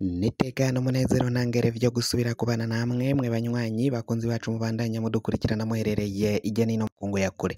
Nitekana umunezero ntangere vyo gusubira kubana namwe mwe banywanyi bakunzi bacu mubandanya mudukurikirana muherereye irya nino mu ya kure.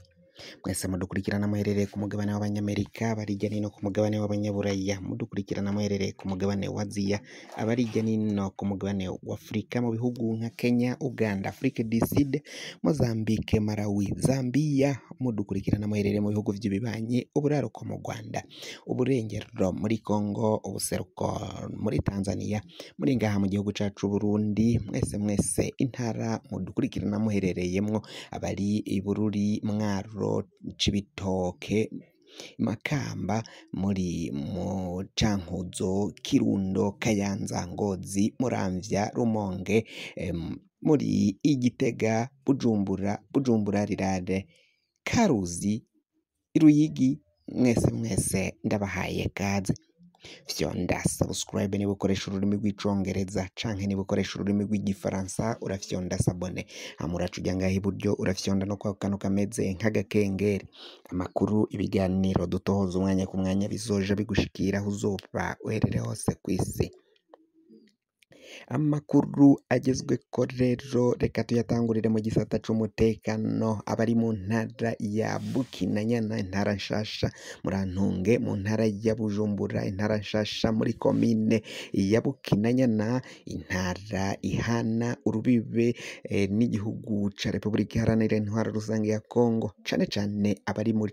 Mwese mudukurikirana muherereye ku mugabane w'abanyamerika, abari irya nino ku mugabane w'abanyaburaya, mudukurikirana muherereye ku mugabane wa Aziya, abari irya nino ku mugabane wa Afrika mu bihugu nka Kenya, Uganda, Afrique du Sud, Mozambique, Malawi, Zambia, mudukurikirana muherereye mu bihugu vy'ibibanyi, uburaruko mu Rwanda, uburengero muri Congo, ubuseruko muri Tanzania, muri ngaha mu gihugu cacu Burundi, mwese intara mudukurikirana muherereyemwo, abari Ibururi, Mwaro, Cibitoke, Makamba, muri mu Cankuzo, Kirundo, Kayanza, Ngozi, Muramvya, Rumonge, muri Igitega, Bujumbura Rirare, Karuzi, Ruyigi, mwese ndabahaye kaze. Fyonda subscribe niba ukoresha ururimi rw'icongereza canke niba ukoresha ururimi rw'igifaransa urafyonda sabone, amuracu ujya ngaho iburyo urafyonda no kwa kano kameze nk'agakengeri. Amakuru, ibiganiro dutohoza umwanya ku mwanya bizoja bigushikira aho uzoba uherere hose kw'isi. Amakuru agezweko rero reka tuyatangurire mu gisata c'umutekano. Abari mu ntara ya Bukinanyana, intara nshasha Murantunge, mu ntara ya Bujumbura, intara nshasha muri komine ya Bukinanyana, intara ihana urubibe n'igihugu ca Repubulika Iharanira Intwaro Rusange ya Kongo, cane abari muri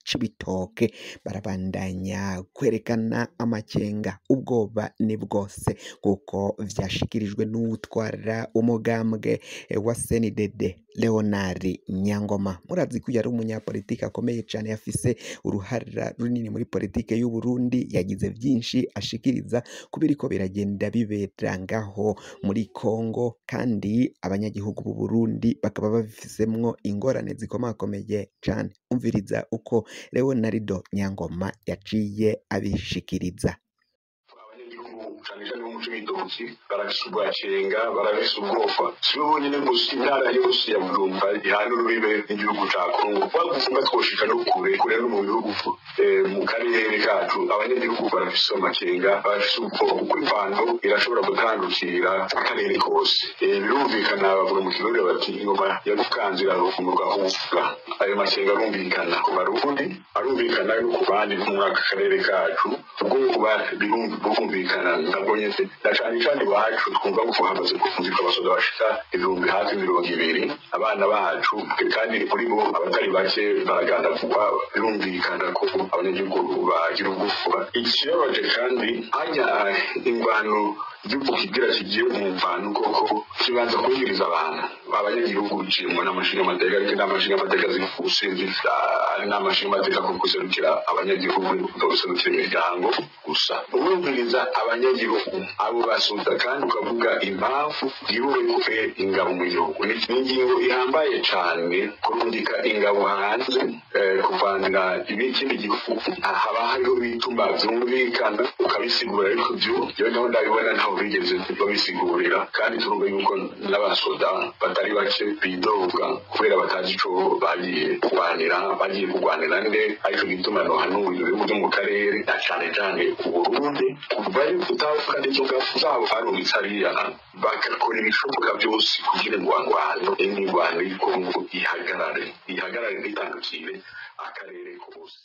Cibitoke barabandanya kwerekana amakenga, ubwoba ni bwose kuko vyashikirijwe n'utwara umugambwe wa CNDD Leonard Nyangoma. Murazi ko yari umunyapolitike akomeye cane, yafise uruhara runini muri politike y'u Burundi, yagize vyinshi ashikiriza kubiriko biragenda bibera ngaho muri Kongo, kandi abanyagihugu b'u Burundi bakaba babifisemwo ingorane zikomakomeye cane. Umviriza uko Leonardo Nyangoma yaciye abishikiriza. Canke mu Cibitoki barafise ubwacenga, barafise ubwoba, sibo bonyene gusa, intara yose ya Bujumbura ihana urubibe n'igihugu ca Kongo, bagufunga twoshika no kure no mu bihugu mu karere kacu. Abanyagihugu barafise amakenga, barafise ubwoba kuko imvano irashobora gutandukira akarere kose. Birumvikana, bavuga mu Kirundi bati ingoma yagukanzira umurwa huvuga. Ayo makenga arumvikana ku Barundi, arumvikana no ku bandi bo muri aka karere kacu. Ubwoba birumvikana ntabwo nyese na cane iwacu twumva ko hamaze kufunzika abasoda bashika ibihumbi hafi 200, abana bacu kandi muri bo abatari bake baragandagurwa. Birumvikana ko abanyagihugu bagira ubwoba. Ikibabaje kandi hanya ingwano igihugu kigira kigiye mu mvano koko kibanza kubwiriza abantu abanyagihugu bicimwe n'amashinga amateka, ariko n'amashinga amateka zikusinzira n'amashinga amateka ko kuserukira abanyagihugu guserukira imiryango gusa. Ubumviriza abanyagihugu abo basuda kandi ukavuga impamvu yibuwe ingabo mu gihugu, ni ingingo ihambaye cane kurungika ingabo hanze kuvanira ibikindi gihugu. Haba hariho bituma vyumvikana ukabisigura, ariko vyo naho ndabibona ntaho bigeze babisigurira, kandi turumva yuko n'abasoda batari bake bidoga kubera batazi ico bagiye kurwanira nde. Ariko gituma no hano ibihugu vyo mu karere na cane u Burundi bari kutavuga n'inzoga zabo harungitse hariya, bagakora ibishoboka byose kugira ngo ingwano y'Kongo ihagarare ntitandukire akarere kose.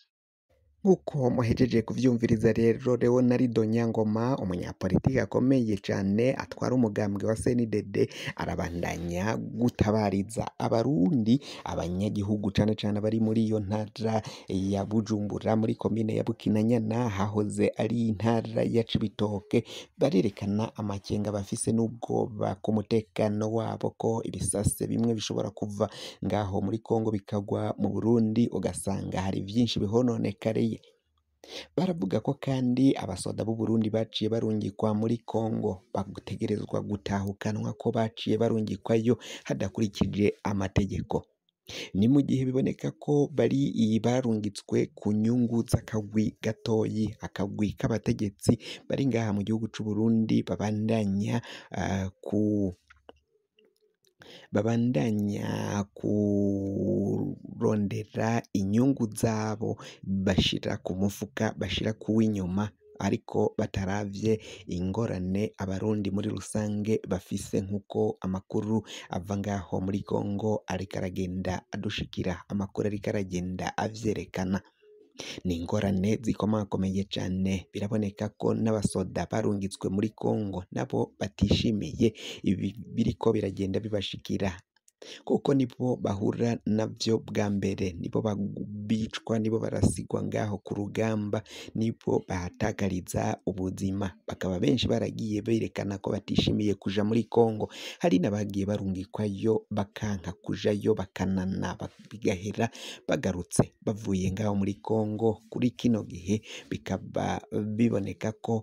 Nkuko muhejeje kuvyumviriza rero, Leonardo Nyangoma, umunyapolitiki akomeye cane atwara umugambwe wa CNDD, arabandanya gutabariza abarundi, abanyagihugu cane bari muri iyo ntara ya Bujumbura muri komine ya Bukinanyana, hahoze ari intara ya Cibitoke. Barerekana amakenga bafise n'ubwoba ku mutekano wabo, ko ibisase bimwe bishobora kuva ngaho muri Kongo bikagwa mu Burundi, ugasanga hari vyinshi bihononekariye. Baravuga ko kandi abasoda b'u Burundi baciye barungikwa muri Kongo bagutegerezwa gutahukanwa, ko baciye barungikwayo hadakurikije amategeko. Ni mu gihe biboneka ko barungitswe ku nyungu z'akagwi gatoyi, akagwi k'abategetsi bari ngaha mu gihugu c'u Burundi babandanya kurondera inyungu zabo, bashira ku mufuka, bashira kuw'inyuma, ariko bataravye ingorane abarundi muri rusange bafise, nk'uko amakuru ava ngaho muri Kongo ariko aragenda adushikira, amakuru ariko aragenda avyerekana. Ni ingorane zikomakomeye cane, biraboneka ko n'abasoda barungitswe muri Kongo nabo batishimiye ibi biriko biragenda bibashikira, kuko nibo bahura navyo bwa mbere, nibo bicwa, nibo barasigwa ngaho ku rugamba, nibo bahatakariza ubuzima, bakaba benshi baragiye berekana ko batishimiye kuja muri Kongo. Hari n'abagiye barungikwayo bakanka kujayo, bakanana bigahera bagarutse bavuye ngaho muri Kongo. Kuri kino gihe bikaba biboneka ko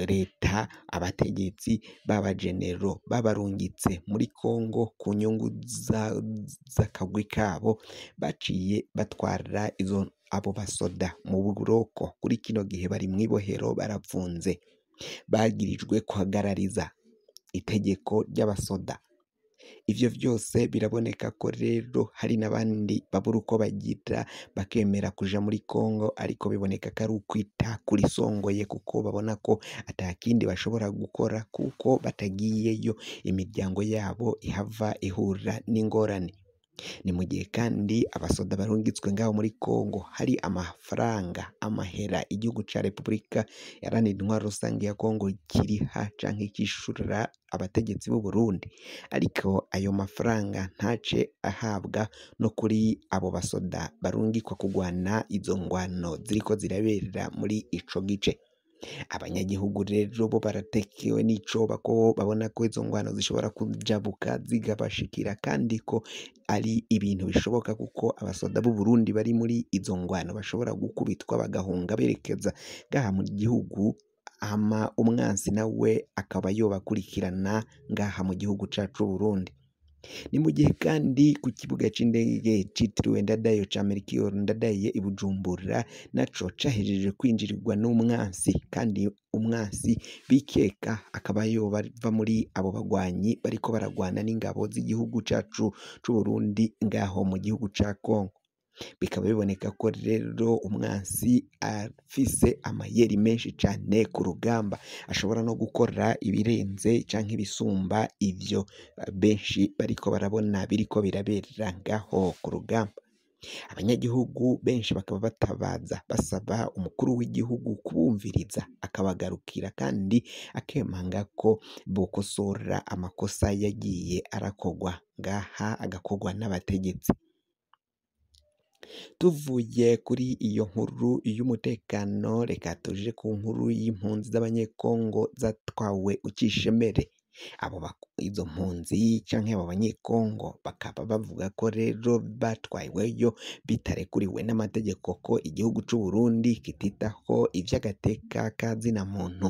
leta, abategetsi b'abajenero babarungitse muri Kongo ku nyungu z'akagwi kabo, baciye batwara abo basoda mu buroko. Kuri kino gihe bari mw'ibohero barapfunze, bagirijwe guhagarariza itegeko ry'abasoda. Ivyo vyose biraboneka ko rero hari n'abandi babura uko bagira bakemera kuja muri Kongo, ariko biboneka ko ari ukwita kuri songoye, kuko babona ko atakindi bashobora gukora, kuko batagiyeyo imiryango yabo ihava ihura n'ingorane. Ni mu gihe kandi abasoda barungitswe ngaho muri Kongo hari amafaranga, amahera igihugu ca Repubulika Iharanira Intwaro Rusange ya Kongo kiriha canke kishurira abategetsi b'u Burundi, ariko ayo mafaranga ntace ahabwa no kuri abo basoda barungikwa kugwana izo ngwano ziriko zirabera muri ico gice. Abanyagihugu rero bo baratekewe n'icoba, ko babona ko izo ngwano zishobora kujabuka zigabashikira, kandi ko ari ibintu bishoboka, kuko abasoda b'u Burundi bari muri izo ngwano bashobora gukubitwa bagahunga berekeza ngaha mu gihugu, hama umwansi nawe akaba yobakurikirana ngaha mu gihugu cacu Burundi. Ni mu gihe kandi ku kibuga c'indege citiriwe Ndadaye ca Melchior Ndadaye i Bujumbura naco cahejeje kwinjirirwa n'umwansi, kandi umwansi bikeka akaba yoba ava muri abo bagwanyi bariko baragwana n'ingabo z'igihugu cacu c'u Burundi ngaho mu gihugu ca Kongo. Bikaba biboneka ko rero umwansi afise amayeri menshi cane ku rugamba, ashobora no gukora ibirenze canke ibisumba ivyo benshi bariko barabona biriko birabera ngaho ku rugamba. Abanyagihugu benshi bakaba batabaza basaba umukuru w'igihugu kubumviriza, akabagarukira kandi akemanga ko bokosora amakosa yagiye arakogwa ngaha, agakogwa n'abategetsi. Tuvuye kuri iyo nkuru y'umutekano, reka tuje ku nkuru y'impunzi z'abanyekongo zatwawe ukishemere. Izo mpunzi canke abo banyekongo bakaba bavuga ko rero batwaweyo bitarekuriwe n'amategeko, ko igihugu c'u Burundi kititaho ivy'agateka ka zina muntu.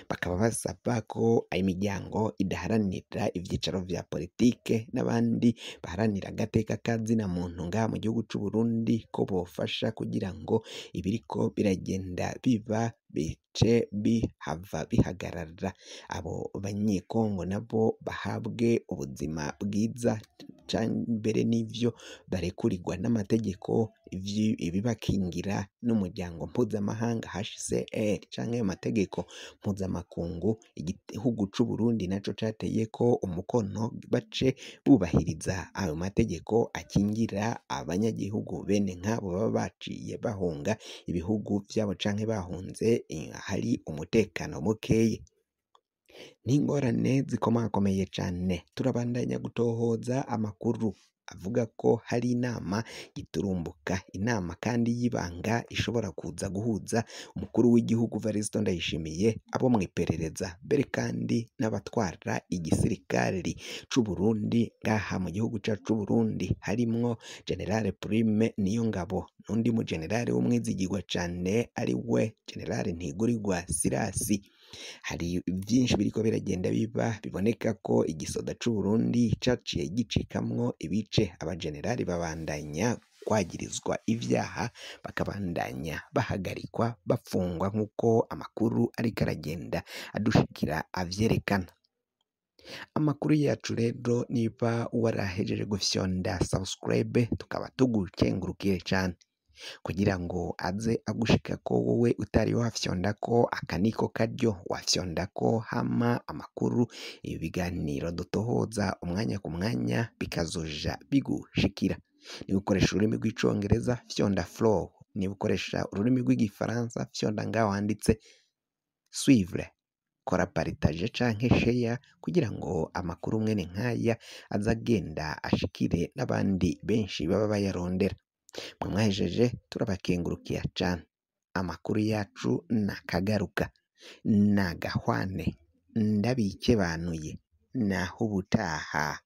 Bakaba basaba ko imiryango idaharanira ivyicaro vya politike n'abandi baharanira agateka ka zina muntu ngaha mu gihugu c'u Burundi ko bofasha kugira ngo ibiriko biragenda biba bice bihava bihagarara, abo banyekongo nabo bahabwe ubuzima bwiza, mbere n'ivyo barekurirwa n'amategeko, ibibakingira n'umuryango mpuzamahanga HCR canke ayo mategeko mpuzamakungu igihugu c'u Burundi naco cateye ko umukono, bace bubahiriza ayo mategeko akingira abanyagihugu bene nk'abo baba baciye bahunga ibihugu vyabo canke bahunze hari umutekano mukeye. N'ingorane zikomakomeye cane. Turabandanya gutohoza amakuru avuga ko hari inama giturumbuka, inama kandi y'ibanga ishobora kuza guhuza umukuru w'igihugu Varisito Ndayishimiye, abo mw'iperereza, mbere kandi n'abatwara igisirikari c'u Burundi ngaha mu gihugu cacu c'u Burundi, harimwo General Prime Niyongabo n'undi mu general w'umwizigirwa cane ari we General Ntigurirwa Sirasi. Hari vyinshi biriko biragenda biba, biboneka ko igisoda c'u Burundi caciye gicikamwo ibice, abajenerali babandanya kwagirizwa ivyaha, bakabandanya bahagarikwa, bafungwa, nk'uko amakuru ariko aragenda adushikira avyerekana. Amakuru yacu rero, niba warahejeje gufyonda subscribe, tukaba tugukengurukiye cane. kugira ngo aze agushikako wowe utari wafyondako. Aka niko karyo wafyondako hama amakuru, ibiganiro dutohoza umwanya ku mwanya bikazoja bigushikira. Niba ukoresha ururimi rw'icongereza fyonda follow, niba ukoresha ururimi rw'igifaransa fyonda ngaho handitse suivre, kora partage canke share kugira ngo amakuru mwene nkaya azagenda ashikire n'abandi benshi baba bayarondera. Mwe mwahejeje turabakengurukiye cane. Amakuru yacu nakagaruka, nagahwane, ndabikebanuye, naho ubutaha.